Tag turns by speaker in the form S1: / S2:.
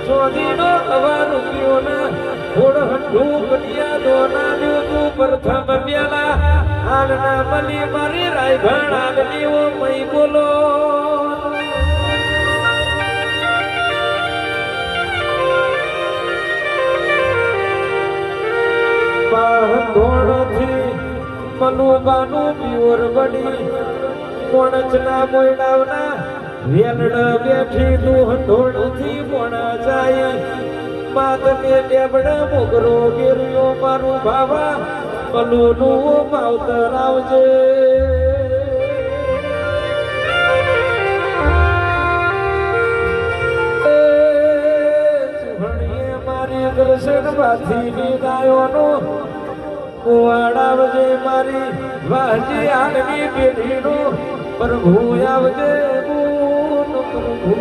S1: ચોદીનો હવા રૂપિયોના ફોડ હંડુ કન્યા દોના લ્યો પ્રથમ પ્યાલા હાલના મલી મારી રાયભણ આગની ઓ મઈ બોલો ધોણથી મનુબાનું પ્યોર બની કોણચના મોયડાવના વેલડ બેઠી તું ધોણથી મોણા જાય માતને ડેબડ મોગરો ગેરિયો મારું ભાવા મનુનું માવતર આવજે મારી દર્શન બાથી નીદાયોનો કુવાડાવજે મારી વાજી આગની પેઢીનો પ્રભુ આવજે પ્રભુ